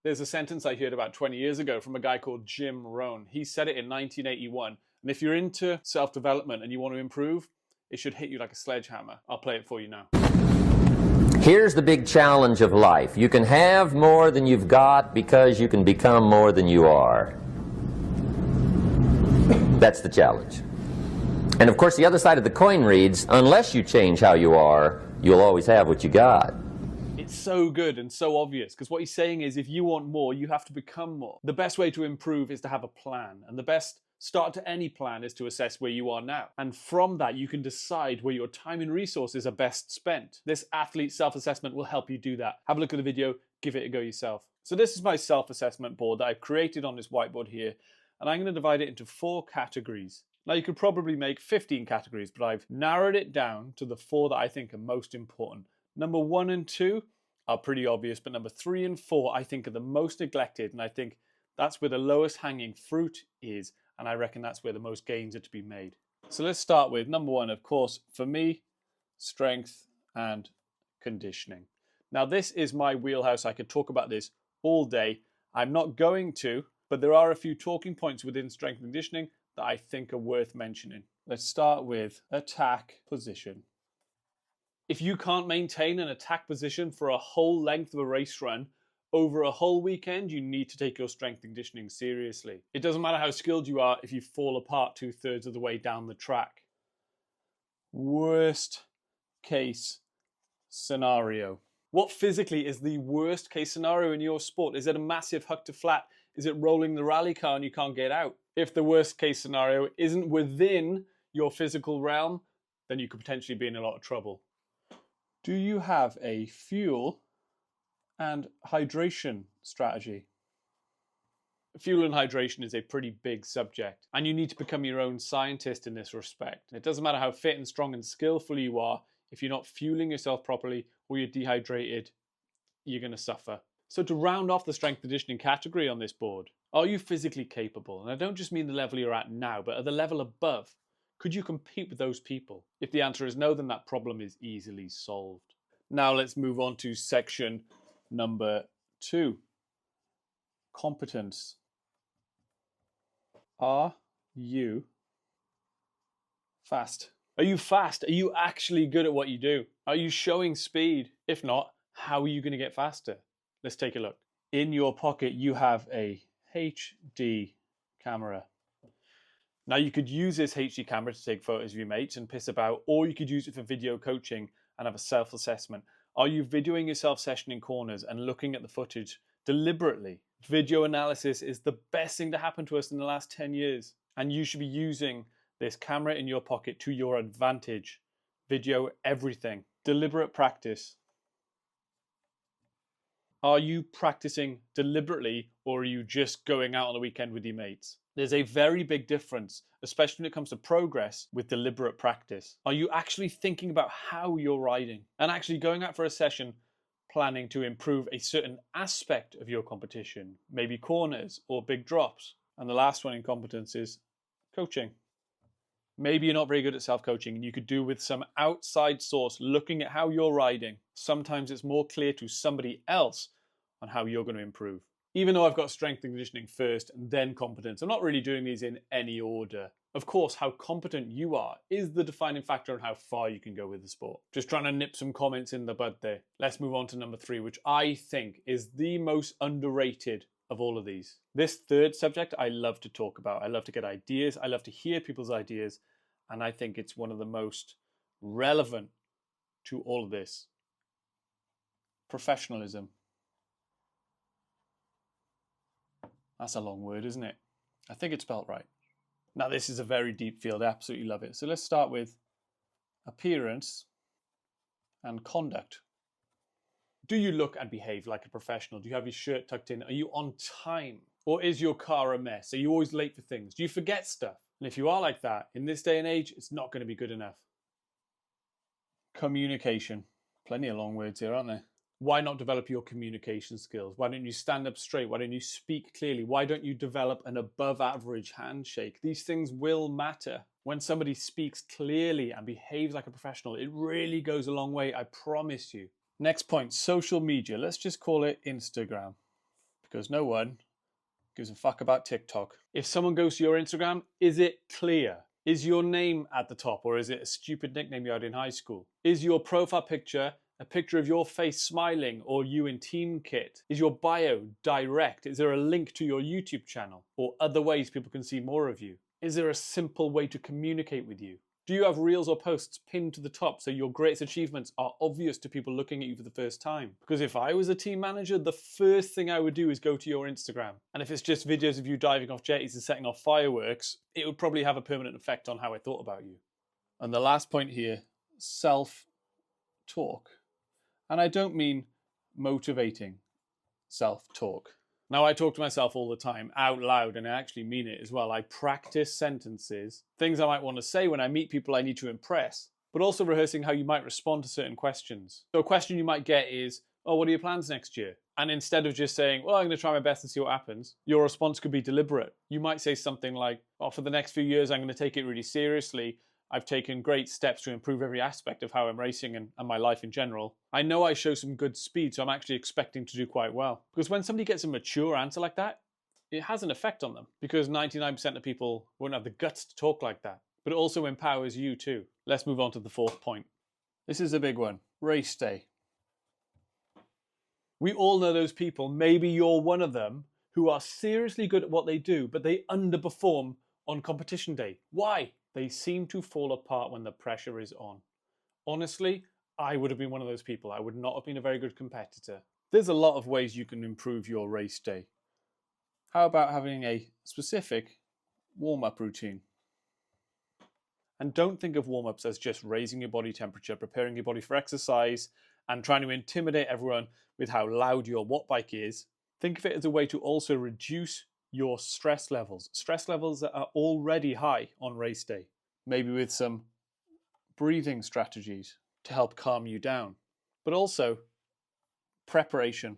There's a sentence I heard about 20 years ago from a guy called Jim Rohn. He said it in 1981. And if you're into self-development and you want to improve, it should hit you like a sledgehammer. I'll play it for you now. Here's the big challenge of life. You can have more than you've got because you can become more than you are. That's the challenge. And of course, the other side of the coin reads, unless you change how you are, you'll always have what you got. It's so good and so obvious, because what he's saying is if you want more, you have to become more. The best way to improve is to have a plan, and the best start to any plan is to assess where you are now. And from that, you can decide where your time and resources are best spent. This athlete self-assessment will help you do that. Have a look at the video, give it a go yourself. So this is my self-assessment board that I've created on this whiteboard here, and I'm going to divide it into 4 categories. Now you could probably make 15 categories, but I've narrowed it down to the 4 that I think are most important. Number 1 and 2 are pretty obvious, but number 3 and 4 I think are the most neglected, and I think that's where the lowest hanging fruit is, and I reckon that's where the most gains are to be made. So let's start with number 1, of course, for me, strength and conditioning. Now this is my wheelhouse. I could talk about this all day. I'm not going to, but there are a few talking points within strength and conditioning that I think are worth mentioning. Let's start with attack position. If you can't maintain an attack position for a whole length of a race run over a whole weekend, you need to take your strength and conditioning seriously. It doesn't matter how skilled you are if you fall apart 2/3 of the way down the track. Worst case scenario. What physically is the worst case scenario in your sport? Is it a massive huck to flat? Is it rolling the rally car and you can't get out? If the worst case scenario isn't within your physical realm, then you could potentially be in a lot of trouble. Do you have a fuel and hydration strategy? Fuel and hydration is a pretty big subject, and you need to become your own scientist in this respect. It doesn't matter how fit and strong and skillful you are, if you're not fueling yourself properly or you're dehydrated, you're going to suffer. So to round off the strength conditioning category on this board, are you physically capable? And I don't just mean the level you're at now, but at the level above. Could you compete with those people? If the answer is no, then that problem is easily solved. Now let's move on to section number 2. Competence. Are you fast? Are you fast? Are you actually good at what you do? Are you showing speed? If not, how are you going to get faster? Let's take a look. In your pocket, you have a HD camera. Now you could use this HD camera to take photos of your mates and piss about, or you could use it for video coaching and have a self-assessment. Are you videoing yourself sessioning corners and looking at the footage deliberately? Video analysis is the best thing to happen to us in the last 10 years. And you should be using this camera in your pocket to your advantage. Video everything. Deliberate practice. Are you practicing deliberately, or are you just going out on the weekend with your mates? There's a very big difference, especially when it comes to progress, with deliberate practice. Are you actually thinking about how you're riding and actually going out for a session planning to improve a certain aspect of your competition, maybe corners or big drops? And the last one in competence is coaching. Maybe you're not very good at self-coaching and you could do with some outside source looking at how you're riding. Sometimes it's more clear to somebody else on how you're going to improve. Even though I've got strength and conditioning first and then competence, I'm not really doing these in any order. Of course, how competent you are is the defining factor on how far you can go with the sport. Just trying to nip some comments in the bud there. Let's move on to number 3, which I think is the most underrated of all of these. This third subject I love to talk about. I love to get ideas. I love to hear people's ideas. And I think it's one of the most relevant to all of this. Professionalism. That's a long word, isn't it? I think it's spelled right. Now, this is a very deep field. I absolutely love it. So let's start with appearance and conduct. Do you look and behave like a professional? Do you have your shirt tucked in? Are you on time? Or is your car a mess? Are you always late for things? Do you forget stuff? And if you are like that, in this day and age, it's not going to be good enough. Communication. Plenty of long words here, aren't there? Why not develop your communication skills? Why don't you stand up straight? Why don't you speak clearly? Why don't you develop an above average handshake? These things will matter. When somebody speaks clearly and behaves like a professional, it really goes a long way, I promise you. Next point, social media. Let's just call it Instagram. because no one gives a fuck about TikTok. If someone goes to your Instagram, is it clear? Is your name at the top, or is it a stupid nickname you had in high school? Is your profile picture a picture of your face smiling or you in team kit? Is your bio direct? Is there a link to your YouTube channel or other ways people can see more of you? Is there a simple way to communicate with you? Do you have reels or posts pinned to the top so your greatest achievements are obvious to people looking at you for the first time? Because if I was a team manager, the first thing I would do is go to your Instagram. And if it's just videos of you diving off jetties and setting off fireworks, it would probably have a permanent effect on how I thought about you. And the last point here, self-talk. And I don't mean motivating self-talk. Now, I talk to myself all the time, out loud, and I actually mean it as well. I practice sentences, things I might want to say when I meet people I need to impress, but also rehearsing how you might respond to certain questions. So a question you might get is, oh, what are your plans next year? And instead of just saying, well, I'm going to try my best and see what happens, your response could be deliberate. You might say something like, oh, for the next few years, I'm going to take it really seriously. I've taken great steps to improve every aspect of how I'm racing and my life in general. I know I show some good speed, so I'm actually expecting to do quite well. Because when somebody gets a mature answer like that, it has an effect on them. Because 99% of people won't have the guts to talk like that. But it also empowers you too. Let's move on to the fourth point. This is a big one. Race day. We all know those people, maybe you're one of them, who are seriously good at what they do, but they underperform on competition day. Why? They seem to fall apart when the pressure is on. Honestly, I would have been one of those people. I would not have been a very good competitor. There's a lot of ways you can improve your race day. How about having a specific warm-up routine? And don't think of warm-ups as just raising your body temperature, preparing your body for exercise, and trying to intimidate everyone with how loud your watt bike is. Think of it as a way to also reduce your stress levels that are already high on race day, maybe with some breathing strategies to help calm you down, but also preparation.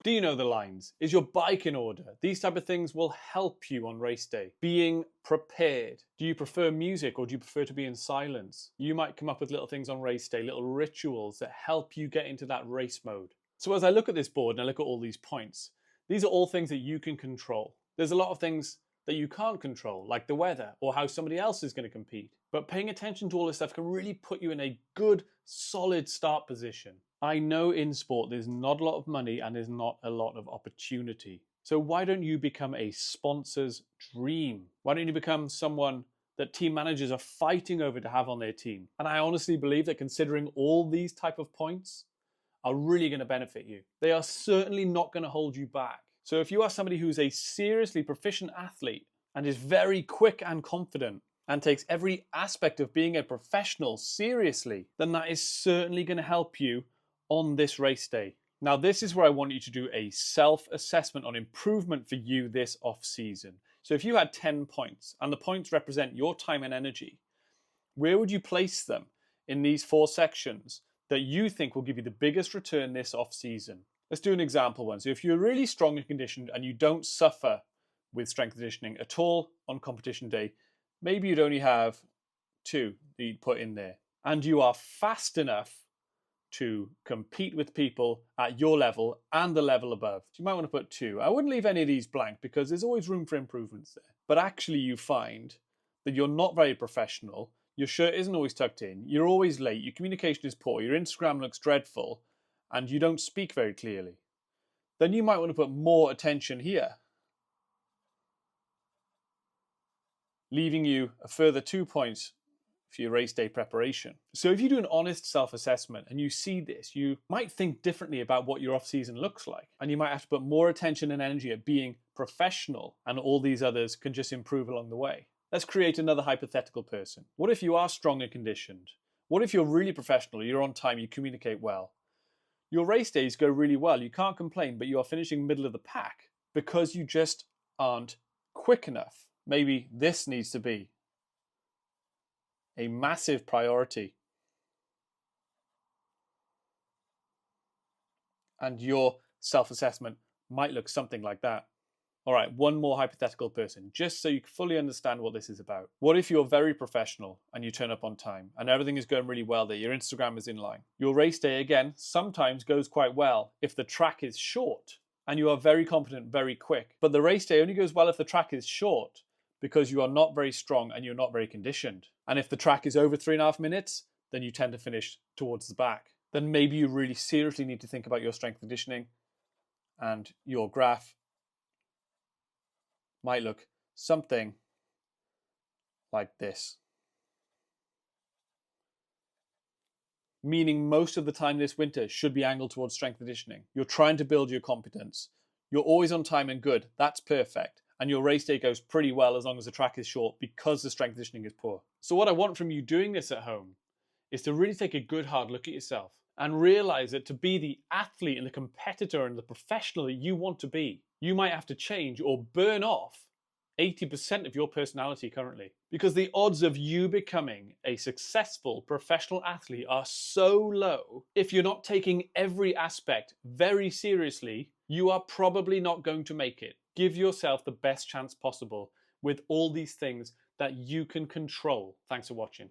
Do you know the lines? Is your bike in order? These type of things will help you on race day. Being prepared. Do you prefer music or do you prefer to be in silence? You might come up with little things on race day, little rituals that help you get into that race mode. So as I look at this board and I look at all these points, these are all things that you can control. There's a lot of things that you can't control, like the weather or how somebody else is going to compete. But paying attention to all this stuff can really put you in a good, solid start position. I know in sport there's not a lot of money and there's not a lot of opportunity. So why don't you become a sponsor's dream? Why don't you become someone that team managers are fighting over to have on their team? And I honestly believe that considering all these type of points are really going to benefit you. They are certainly not going to hold you back. So if you are somebody who's a seriously proficient athlete and is very quick and confident and takes every aspect of being a professional seriously, then that is certainly going to help you on this race day. Now, this is where I want you to do a self-assessment on improvement for you this off-season. So if you had 10 points and the points represent your time and energy, where would you place them in these 4 sections that you think will give you the biggest return this off-season? Let's do an example one. So if you're really strong and conditioned and you don't suffer with strength conditioning at all on competition day, maybe you'd only have 2 that you'd put in there. And you are fast enough to compete with people at your level and the level above. So you might want to put 2. I wouldn't leave any of these blank because there's always room for improvements there. But actually you find that you're not very professional, your shirt isn't always tucked in, you're always late, your communication is poor, your Instagram looks dreadful, and you don't speak very clearly. Then you might want to put more attention here, leaving you a further 2 points for your race day preparation. So if you do an honest self-assessment and you see this, you might think differently about what your off-season looks like. And you might have to put more attention and energy at being professional, and all these others can just improve along the way. Let's create another hypothetical person. What if you are strong and conditioned? What if you're really professional, you're on time, you communicate well? Your race days go really well, you can't complain, but you are finishing middle of the pack because you just aren't quick enough. Maybe this needs to be a massive priority. And your self-assessment might look something like that. All right, one more hypothetical person, just so you fully understand what this is about. What if you're very professional and you turn up on time and everything is going really well there, your Instagram is in line. Your race day, again, sometimes goes quite well if the track is short. and you are very confident very quick. But the race day only goes well if the track is short, because you are not very strong and you're not very conditioned. And if the track is over 3.5 minutes, then you tend to finish towards the back. Then maybe you really seriously need to think about your strength conditioning, and your graph might look something like this. Meaning most of the time this winter should be angled towards strength conditioning. You're trying to build your competence. You're always on time and good. That's perfect. And your race day goes pretty well as long as the track is short, because the strength conditioning is poor. So what I want from you doing this at home is to really take a good hard look at yourself and realize that to be the athlete and the competitor and the professional that you want to be, you might have to change or burn off 80% of your personality currently. Because the odds of you becoming a successful professional athlete are so low, if you're not taking every aspect very seriously, you are probably not going to make it. Give yourself the best chance possible with all these things that you can control. Thanks for watching.